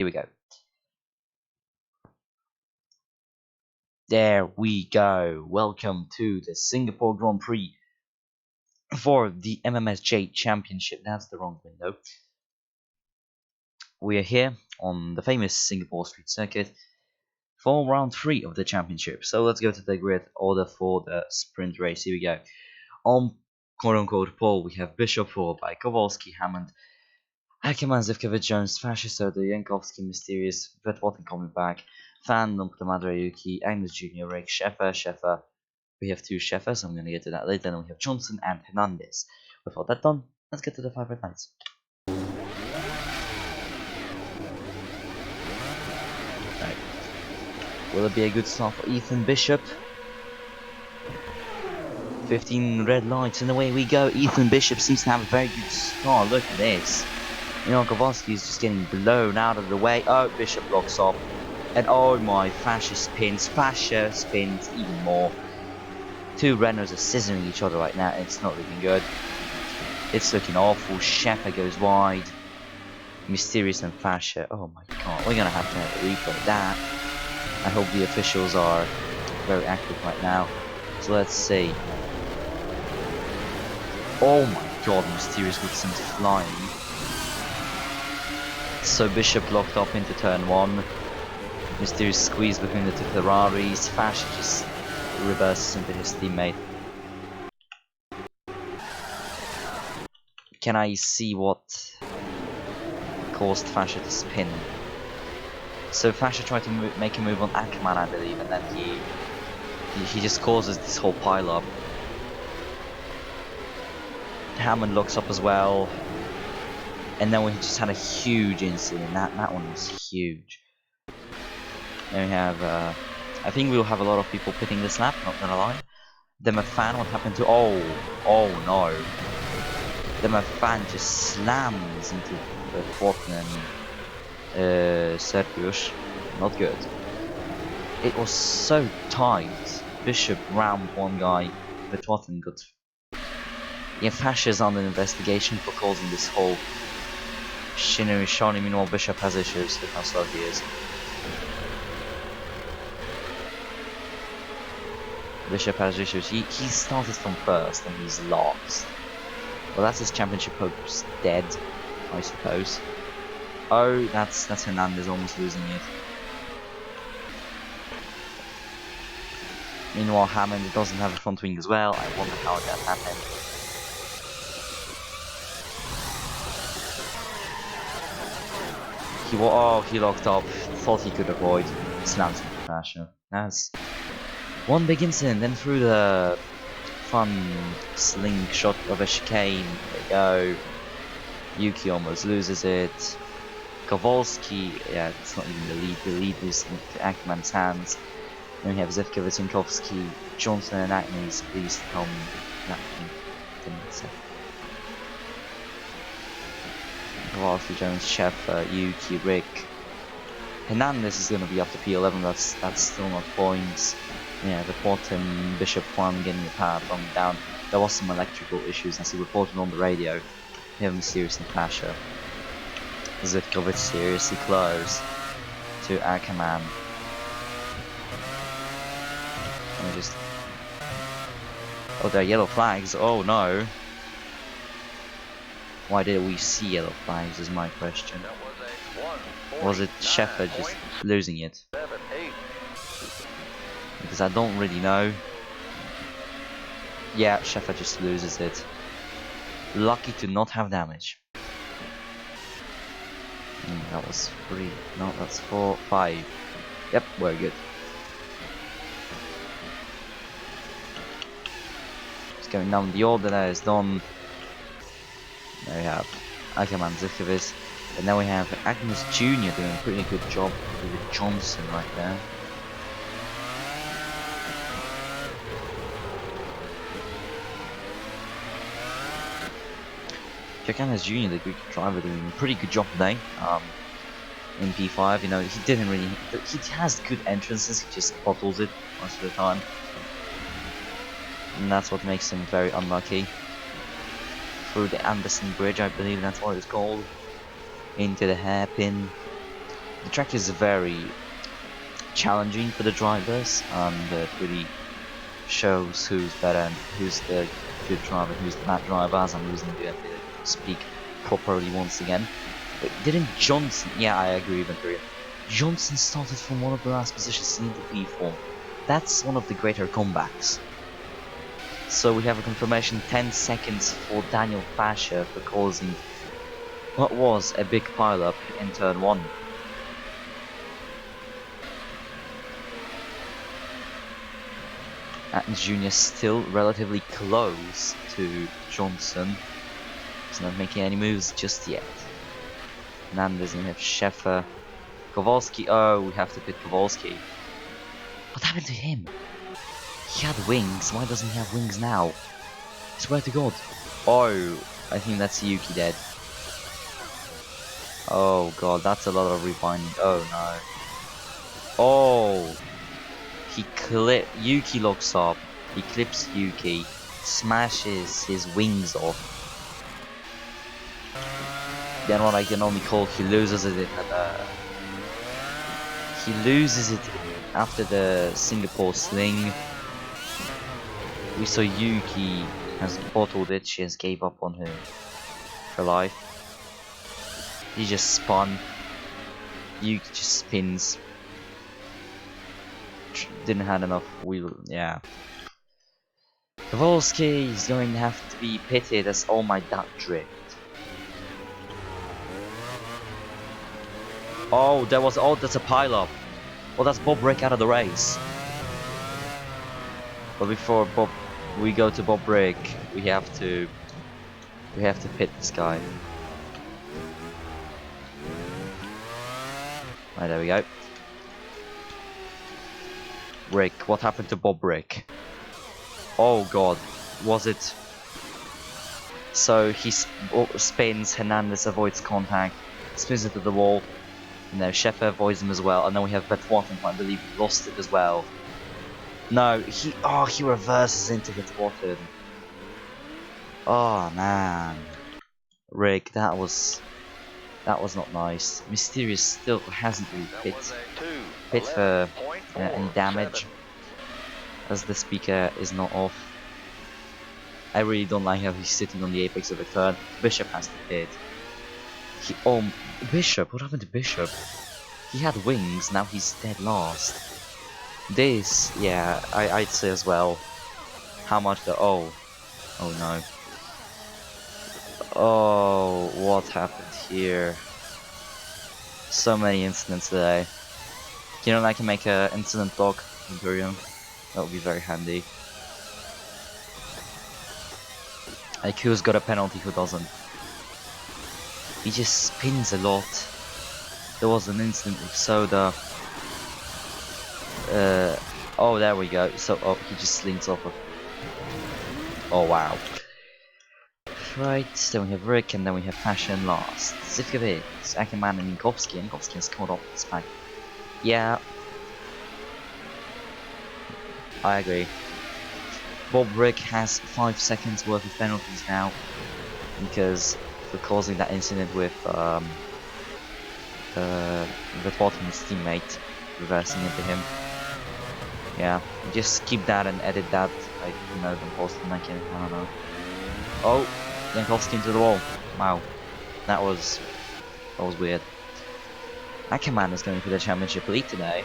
Here we go. There we go. Welcome to the Singapore Grand Prix for the MMSJ Championship. That's the wrong window. We are here on the famous Singapore Street Circuit for round 3 of the championship. So let's go to the grid order for the sprint race. Here we go. On quote-unquote pole, we have Bishop followed by Kowalski, Hammond, Ackerman, Zivkovic, Jones, Fascisto, Jankowski, Mysterious, Vetwatten coming back, Fan, Madre, Yuki, Agnes Jr., Rick, Sheffer. We have 2 Sheffers, I'm going to get to that later. Then we have Johnson and Hernandez. With all that done, let's get to the 5 red lights. Right. Will it be a good start for Ethan Bishop? 15 red lights, and away we go. Ethan Bishop seems to have a very good start. Look at this. You know, Kowalski is just getting blown out of the way. Oh, Bishop blocks off. And oh my, Fascia spins even more. 2 runners are scissoring each other right now. It's not looking good. It's looking awful. Sheffer goes wide. Mysterious and Fascia. Oh my god, we're gonna have to have a replay of that. I hope the officials are very active right now. So let's see. Oh my god, Mysterious with some flying. So Bishop locked up into turn 1. Mysterious squeeze between the 2 Ferraris. Fascia just reverses into his teammate. Can I see what caused Fascia to spin? So Fascia tried to make a move on Ackerman, I believe, and then he just causes this whole pile up. Hammond looks up as well. And then we just had a huge incident. That one was huge. Then we have, I think we'll have a lot of people pitting this lap, not gonna lie. Then a fan, what happened to, oh no. Then a fan just slams into the Fortnan, Sergius. Not good. It was so tight. Bishop rammed one guy, the Fortnan got... Yeah, Fascia's under investigation for causing this whole Shinui Shani. Meanwhile, Bishop has issues. Look how slow he is. Bishop has issues. He started from first and he's lost. Well, that's his championship hopes dead, I suppose. Oh, that's Hernandez almost losing it. Meanwhile, Hammond doesn't have a front wing as well. I wonder how that happened. He locked up. Thought he could avoid. Slams into Fascia. That's one big incident. Then through the fun slingshot of a chicane. There we go. Yuki almost loses it. Kowalski, yeah, it's not even the lead. The lead is in Ackerman's hands. Then we have Zivkovic, Jankowski, Johnson, and Agnes. Please tell me that thing. Kowalski, Jones, Sheffer, Yuki, Rick. Hernandez is going to be up to P11. That's still not points. Yeah, the bottom Bishop one getting the power from down. There was some electrical issues as he reported on the radio. We have Mysterious and Fascia. Zivkovic seriously close to Ackerman. And just... Oh, there are yellow flags. Oh no. Why did we see yellow flags is my question. Was it Sheffer just losing it? Because I don't really know. Yeah, Sheffer just loses it. Lucky to not have damage. That was 3. No, that's 4, 5. Yep, we're good. Just going down the order, that is done. There we have Ackerman, Zivkovic. And then we have Agnes Jr. doing a pretty good job with Johnson right there. Agnes Jr., the Greek driver, doing a pretty good job today. In P5, you know, he didn't really. He has good entrances, he just bottles it most of the time. And that's what makes him very unlucky. Through the Anderson Bridge, I believe that's what it's called. Into the hairpin. The track is very challenging for the drivers, and it really shows who's better and who's the good driver, who's the bad driver, as I'm losing the ability to speak properly once again. Wait, didn't Johnson... Yeah, I agree, Venturia. Johnson started from one of the last positions into P4. That's one of the greater comebacks. So we have a confirmation 10 seconds for Daniel Fasher for causing what was a big pileup in turn 1. And Junior still relatively close to Johnson. He's not making any moves just yet. Hernandez, and we have Sheffer. Kowalski, oh, we have to pit Kowalski. What happened to him? He had wings, why doesn't he have wings now? Swear to God. Oh, I think that's Yuki dead. Oh God, that's a lot of rewinding. Oh no. Oh, Yuki locks up. He clips Yuki, smashes his wings off. Then what I can only call he loses it after the Singapore sling. We saw Yuki has bottled it. She has gave up on her life. He just spun. Yuki just spins. Didn't have enough wheel. Yeah. Kowalski is going to have to be pitted as oh my that drift. Oh, that's a pile up. Well, that's Bob Rick out of the race. But before we go to Bob Rick, we have to pit this guy. Right, there we go. Rick, what happened to Bob Rick? Oh God, was it? So he spins, Hernandez avoids contact, spins into the wall, and then Sheffer avoids him as well, and then we have Vetwatten, who I believe lost it as well. No, he reverses into Vetwatten. Oh man, Rick, that was not nice. Mysterious still hasn't really pit for any damage, as the speaker is not off. I really don't like how he's sitting on the apex of the turn. Bishop has to pit. Bishop? What happened to Bishop? He had wings, now he's dead last. This, yeah, I'd say as well. How much the... Oh no. Oh, what happened here? So many incidents today. You know, I can make an incident log, Imperium. That would be very handy. Like, who's got a penalty, who doesn't? He just spins a lot. There was an incident with Soda. Oh, there we go. So, he just slings off of... Oh, wow. Right, then we have Rick, and then we have Fashion last. Zivkovic, Ackerman, and Minkowski. And Minkowski has caught up this pack. Yeah. I agree. Bob Rick has 5 seconds worth of penalties now, because for causing that incident with the Bottom's teammate reversing into him. Yeah, just keep that and edit that, like, you know, then post them, I don't know. Oh, Jankowski into the wall. Wow, that was weird. Ackerman is going for the Championship League today.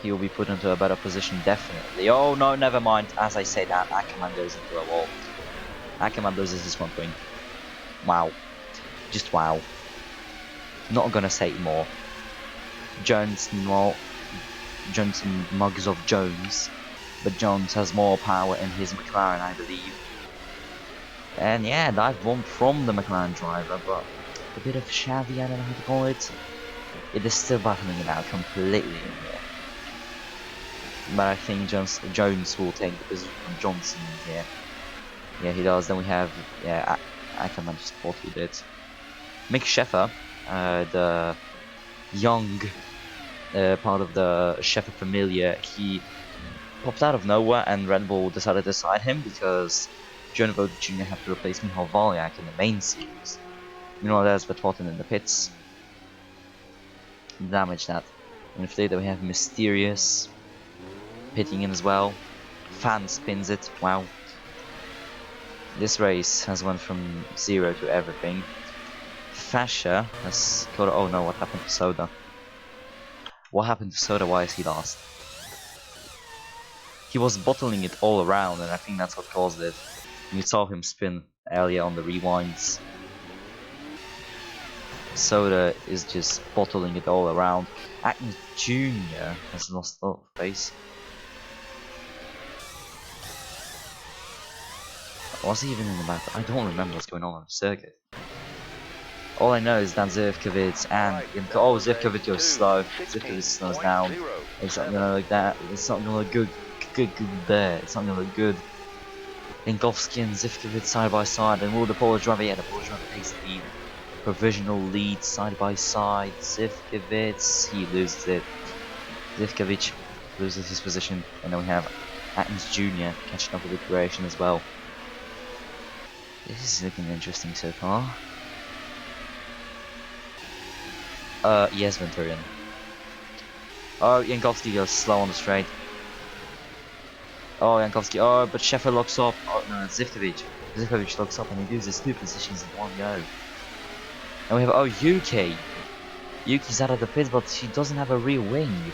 He will be put into a better position, definitely. Oh no, never mind. As I say that, Ackerman goes into a wall. Ackerman loses his 1 point. Wow. Just wow. Not gonna say more. Jones, meanwhile, Johnson mugs off Jones, but Jones has more power in his McLaren, I believe. And yeah, dive bomb from the McLaren driver, but a bit of shabby, I don't know how to call it. It is still battling it out completely in here. But I think Jones will take the position from Johnson here. Yeah, he does. Then we have, yeah, Ackerman just bottled it. Mick Sheffer, the young part of the Sheffer Familia, he popped out of nowhere, and Red Bull decided to side him because John Vogt Jr. had to replace Michal Valyak in the main series. You know, there's Vetwatten in the pits. damage that. And if they we have Mysterious pitting in as well. Fan spins it. Wow. This race has went from 0 to everything. Fascia has got. Oh no! What happened to Soda? What happened to Soda? Why is he lost? He was bottling it all around, and I think that's what caused it. You saw him spin earlier on the rewinds. Soda is just bottling it all around. Agnes Jr. has lost face. Was he even in the battle? I don't remember what's going on the circuit. All I know is that Zivkovic and oh, Zivkovic goes slow. Zivkovic slows down. It's not gonna look that. It's not gonna look good there. It's not gonna look good. Jankowski and Zivkovic side by side, and will the Polish driver? Yeah, the Polish driver takes the lead. Provisional lead side by side. Zivkovic, he loses it. Zivkovic loses his position, and then we have Atkins Jr. catching up with the Croatian as well. This is looking interesting so far. Yes, Venturian. Oh, Jankowski goes slow on the straight. Oh, Jankowski. Oh, but Sheffer locks up. Oh, no, Zivkovic. Zivkovic locks up and he loses 2 positions in one go. And we have, oh, Yuki. Yuki's out of the pit, but she doesn't have a rear wing.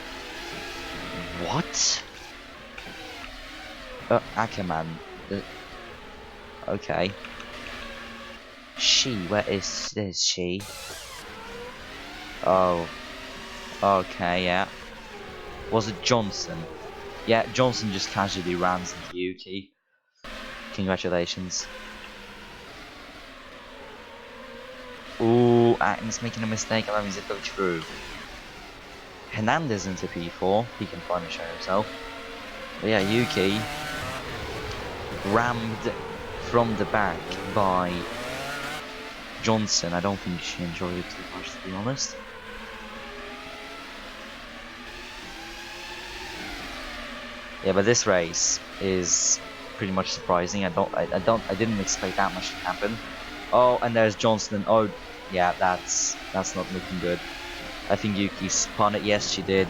What? Ackerman. Okay. Where is she? Oh. Okay, yeah. Was it Johnson? Yeah, Johnson just casually rams into Yuki. Congratulations. Ooh, Atkins making a mistake, allowing Zivkovic through. Hernandez into P4, he can finally show himself. But yeah, Yuki rammed from the back by Johnson. I don't think she enjoyed it too much, to be honest. Yeah, but this race is pretty much surprising. I didn't expect that much to happen. Oh, and there's Johnson. Oh, yeah, that's not looking good. I think Yuki spun it. Yes, she did.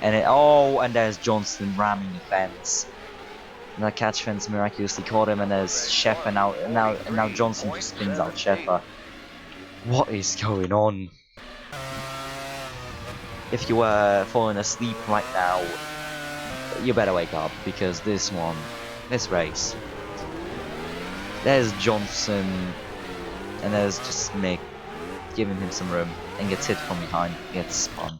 And and there's Johnson ramming the fence. And that catch fence miraculously caught him. And there's Sheffer now Johnson just spins out Sheffer. What is going on? If you were falling asleep right now, you better wake up, because this race, there's Johnson, and there's just Mick giving him some room, and gets hit from behind, gets spun.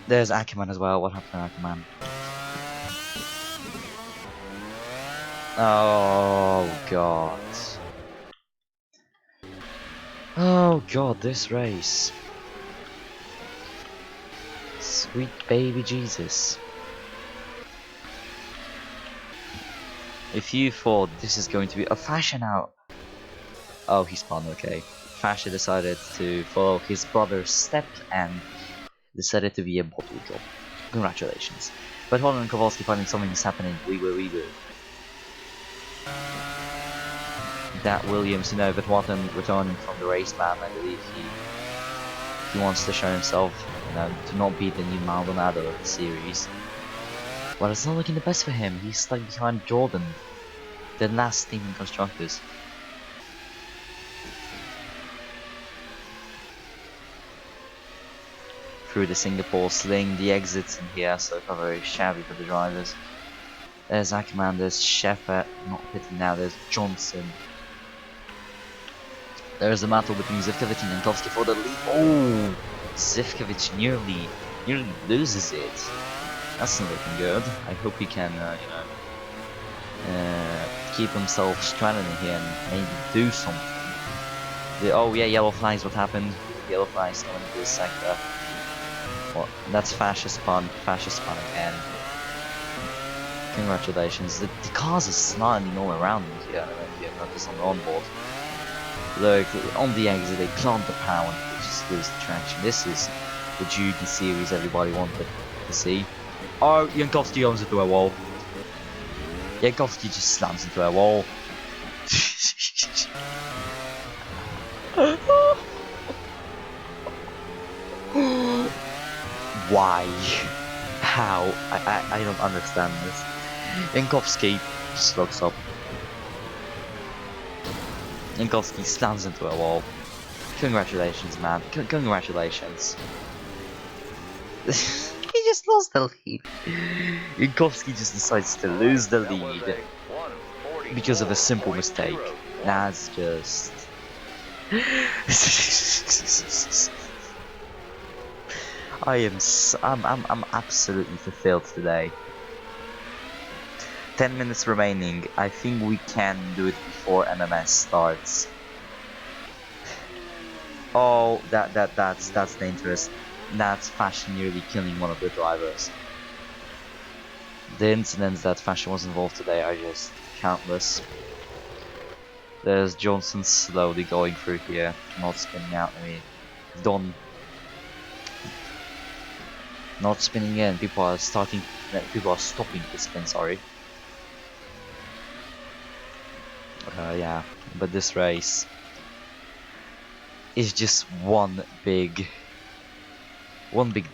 There's Ackerman as well. What happened to Ackerman? Oh god. Oh god, this race. Sweet baby Jesus. If you thought this is going to be a Fascia now. Oh, he spun, okay. Fascia decided to follow his brother's steps and decided to be a bottle job. Congratulations. But Holland and Kowalski finding something is happening. We will. That Williams, but Watton returning from the race ban, I believe he wants to show himself, to not be the new Maldonado of the series. But it's not looking the best for him. He's stuck behind Jordan, the last team in constructors. Through the Singapore sling, the exits in here so far very shabby for the drivers. There's Ackerman, there's Sheffer, not pitting now, there's Johnson. There's a battle between Zivkovic and Jankowski for the lead. Oh, Zivkovic nearly loses it. That's not looking good. I hope he can, keep himself stranded in here and maybe do something. Oh yeah, yellow flags. What happened? Yellow flags coming into this sector. Well, that's Fascia spun again. Congratulations. The cars are sliding all around me here. I don't know if you have noticed on the onboard. Look, on the exit they plant the power and they just lose the traction. This is the Judy series everybody wanted to see. Oh, Jankowski goes into a wall. Jankowski just slams into a wall. Why? How? I don't understand this. Jankowski just looks up. Jankowski slams into a wall. Congratulations, man. Congratulations. He just lost the lead. Jankowski just decides to lose the lead because of a simple mistake. That's just... I'm absolutely fulfilled today. 10 minutes remaining. I think we can do it before MMS starts. Oh, that's dangerous. That's Fashion nearly killing one of the drivers. The incidents that Fashion was involved today are just countless. There's Johnson slowly going through here, not spinning out. I mean, done. Not spinning in. People are stopping to spin. Sorry. Yeah, but this race is just one big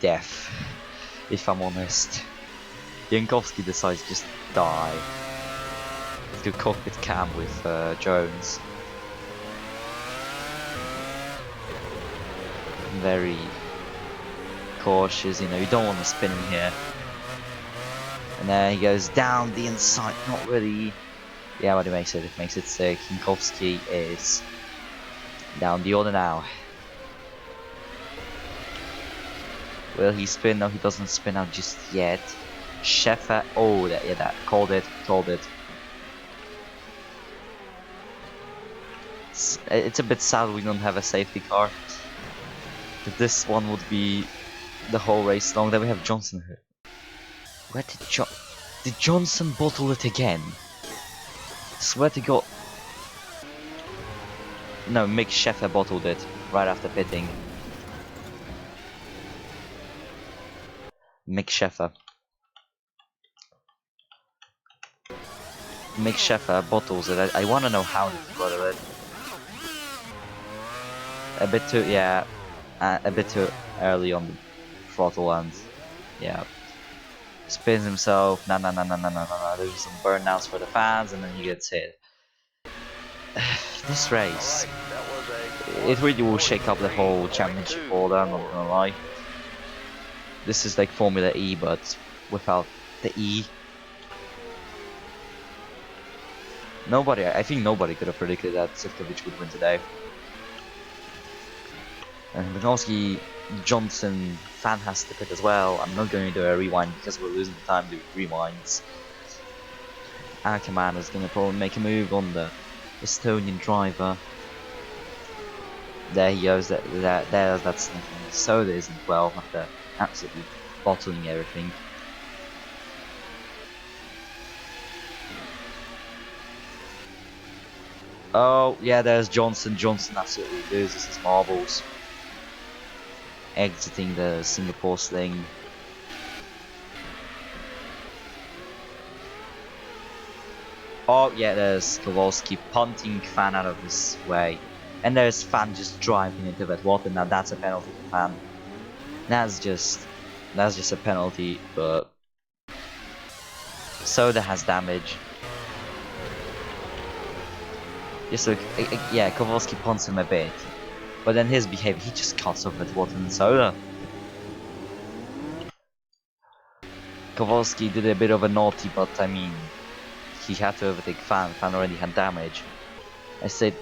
death, if I'm honest. Jankowski decides to just die to cockpit cam with Jones. Very cautious, you know, you don't want to spin him here. And then he goes down the inside, not really. Yeah, but it makes it sick. Jankowski is down the order now. Will he spin? No, he doesn't spin out just yet. Schäfer, oh, that called it. It's a bit sad we don't have a safety car. If this one would be the whole race long. Then we have Johnson here. Where did Johnson bottle it again? Swear to God. No, Mick Schäfer bottled it right after pitting. Mick Schäfer bottles it. I want to know how he bottled it. A bit too, yeah, a bit too early on the throttle and yeah. Spins himself. No. There's some burnouts for the fans, and then he gets hit. This race, it really will shake up the whole championship order. I'm not gonna lie. This is like Formula E, but without the E. I think nobody could have predicted that Sivkovic would win today. And Bernowski, Johnson, fan has to pit as well. I'm not going to do a rewind because we're losing time doing rewinds. Ackerman is going to probably make a move on the Estonian driver. There he goes. That's nothing. Soda isn't well after absolutely bottling everything. Oh yeah, there's Johnson. Johnson absolutely loses his marbles. Exiting the Singapore sling. Oh yeah, there's Kowalski punting Fan out of his way. And there's Fan just driving into that water. Now that's a penalty for Fan. That's just a penalty, but Soda has damage. Just look, yeah, Kowalski punts him a bit. But then his behavior, he just cuts off at Water and Soda. Kowalski did a bit of a naughty, but I mean, he had to overtake Fan. Fan already had damage. I said,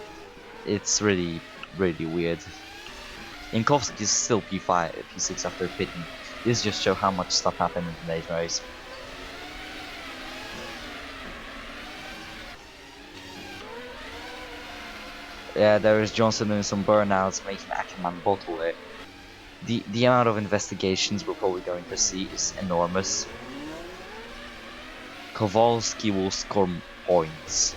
it's really weird. Jankowski is still P5, P6 after pitting. This just shows how much stuff happened in today's race. Yeah, there is Johnson doing some burnouts, making Ackerman bottle it. The amount of investigations we're probably going to see is enormous. Kowalski will score points.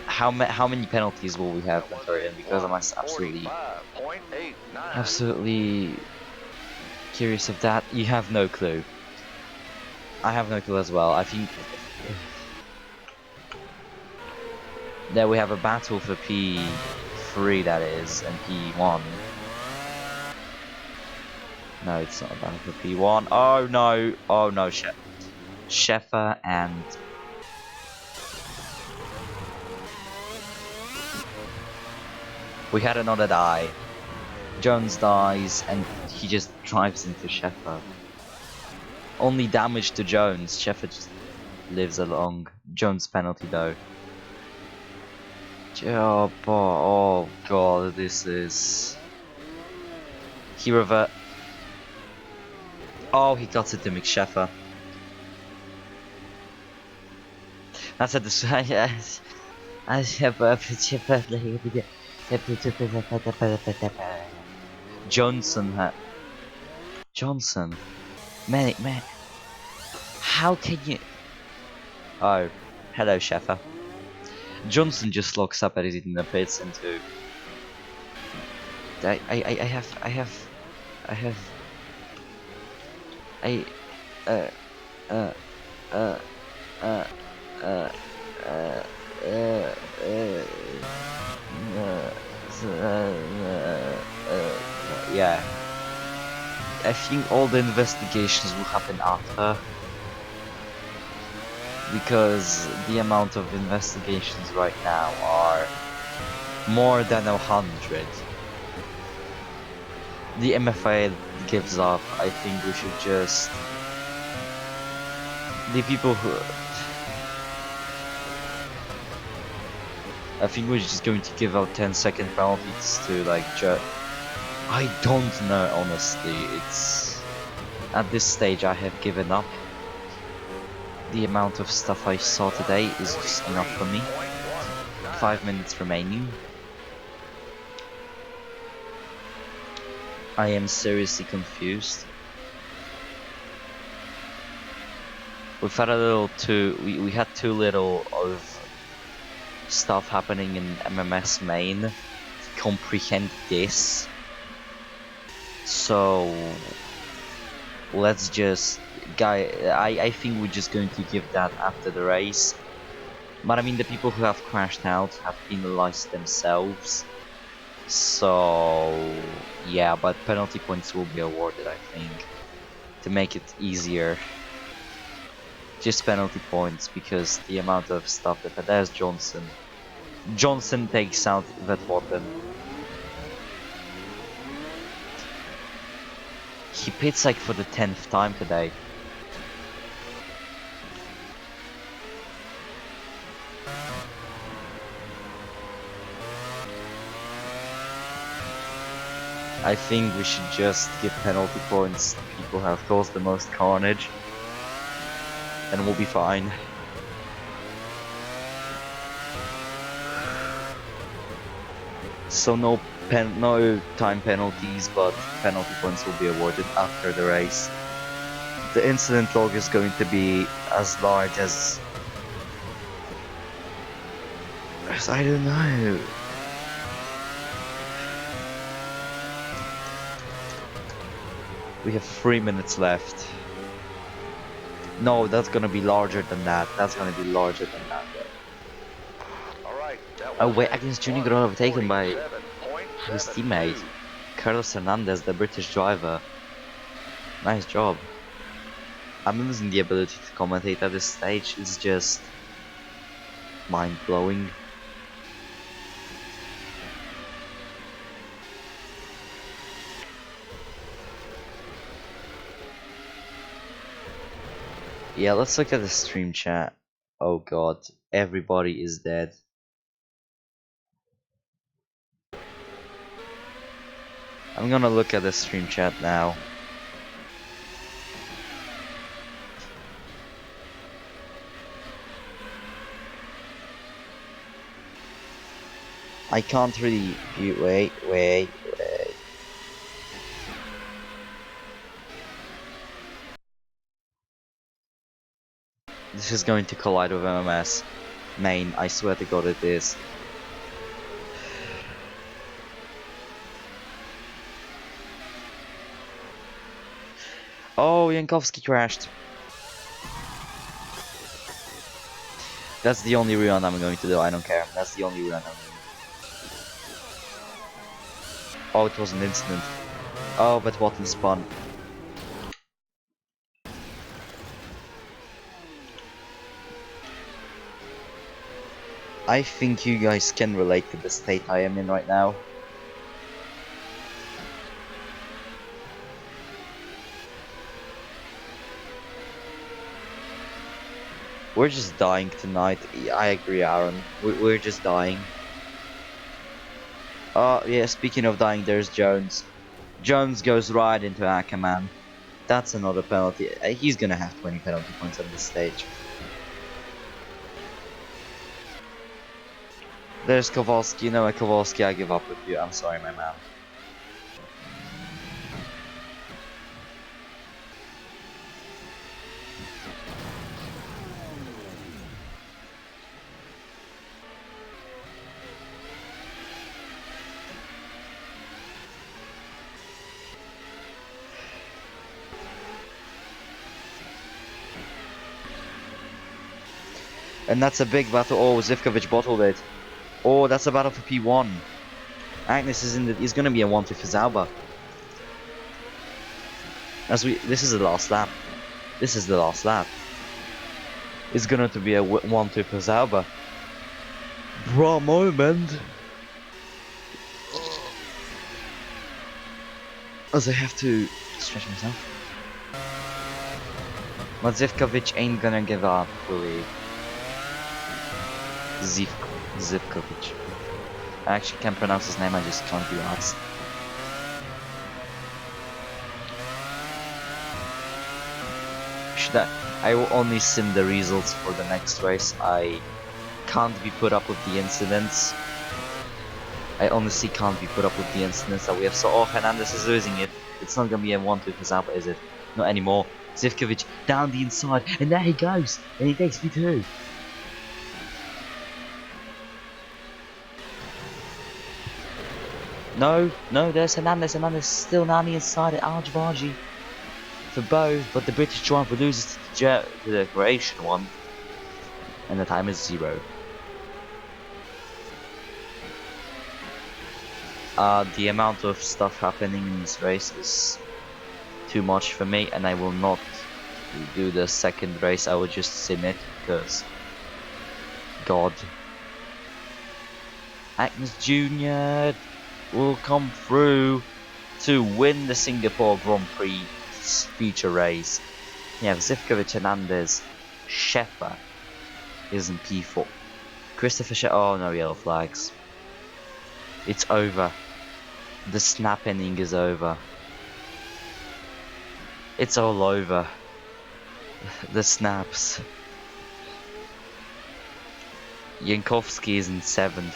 How many penalties will we have in Korean? Because I'm absolutely curious of that. You have no clue. I have no clue as well. I think there we have a battle for P3, that is, and P1. No, it's not a battle for P1. Oh no! Oh no, Sheffer and... We had another die. Jones dies and he just drives into Sheffer. Only damage to Jones. Sheffer just lives along. Jones penalty though. Oh god, this is... He revert... Oh, he got it to McSheffer. That's at the... Yes. Johnson. Man. How can you... Oh, hello, Sheffer. Johnson just locks up and is in the pits into... Yeah. I think all the investigations will happen after. Because the amount of investigations right now are more than 100. The MFA gives up. I think we should just... The people who... I think we're just going to give out 10-second penalties to like I don't know, honestly. It's... At this stage I have given up. The amount of stuff I saw today is just enough for me. 5 minutes remaining. I am seriously confused. We've had a little we had too little of stuff happening in MMS main to comprehend this. So let's just... I think we're just going to give that after the race. But I mean, the people who have crashed out have penalized themselves. So yeah, but penalty points will be awarded, I think, to make it easier. Just penalty points, because the amount of stuff that... There's Johnson. Johnson takes out Vetworpen. He pits like for the 10th time today. I think we should just give penalty points to people who have caused the most carnage, and we'll be fine. So no time penalties, but penalty points will be awarded after the race. The incident log is going to be as large as I don't know. We have 3 minutes left. No, that's gonna be larger than that. That's gonna be larger than that. Oh wait, against Junior got overtaken by his teammate, Carlos Hernandez, the British driver. Nice job. I'm losing the ability to commentate at this stage. It's just mind-blowing. Yeah, let's look at the stream chat. Oh god, everybody is dead. I'm gonna look at the stream chat now. I can't really view. Wait. This is going to collide with MMS main. I swear to god it is. Oh, Jankowski crashed. That's the only rerun I'm going to do. I don't care. That's the only rerun I'm going to do. Oh, it was an incident. Oh, but Watton spun. I think you guys can relate to the state I am in right now. We're just dying tonight. I agree, Aaron. We're just dying. Yeah, speaking of dying, there's Jones. Jones goes right into Ackerman. That's another penalty. He's gonna have 20 penalty points on this stage. There's Kowalski. You know what, Kowalski, I give up with you. I'm sorry, my man. And that's a big battle. Oh, Zivkovic bottled it. Oh, that's a battle for P1. Agnes is in the. He's gonna be a 1-2 for Zauber. This is the last lap. This is the last lap. It's gonna to be a 1-2 for Zauber. Bra moment. As I have to stretch myself. But Zivkovic ain't gonna give up, really. Zivkovic. I actually can't pronounce his name, I just can't be asked. I will only sim the results for the next race. I can't be put up with the incidents. I honestly can't be put up with the incidents that we have. So, oh, Hernandez is losing it. It's not gonna be a 1-2 for Zappa, is it? Not anymore. Zivkovic down the inside, and there he goes, and he takes P2. No, there's Hernandez. Hernandez still down the inside at Arjbarji for both, but the British driver loses to the Croatian one, and the time is 0. The amount of stuff happening in this race is too much for me, and I will not do the second race. I will just sim it because God. Agnes Jr. will come through to win the Singapore Grand Prix future race. Yeah, Zivkovic, Hernandez, Sheffer is in P4. Christopher oh no, yellow flags. It's over. The snap ending is over. It's all over. The snaps. Jankowski is in 7th.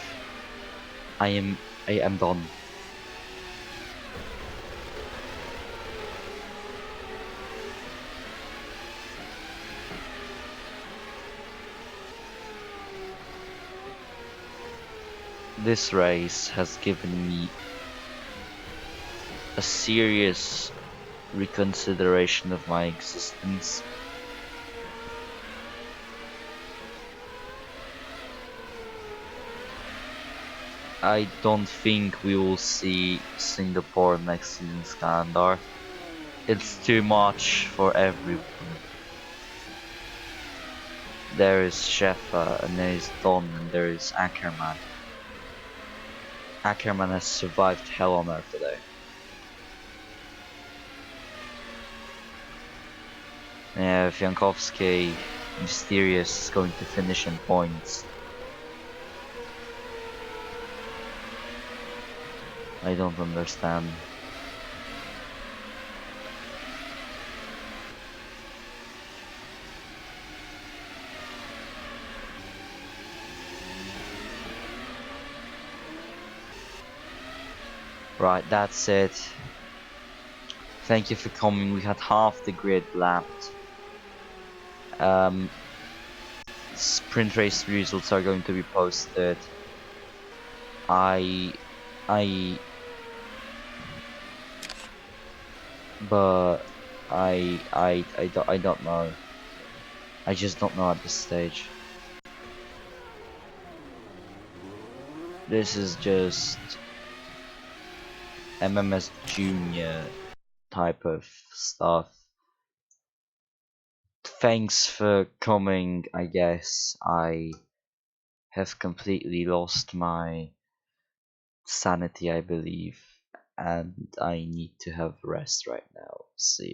I am done. This race has given me a serious reconsideration of my existence. I don't think we will see Singapore next season's calendar. It's too much for everyone. There is Sheffer, and there is Don, and there is Ackerman. Ackerman has survived hell on earth today. Yeah, Jankowski, mysterious, is going to finish in points. I don't understand. Right, that's it. Thank you for coming. We had half the grid lapped. Sprint race results are going to be posted. But I don't know. I just don't know at this stage. This is just MMS Junior type of stuff. Thanks for coming, I guess. have completely lost my sanity, I believe, and I need to have rest right now. See you.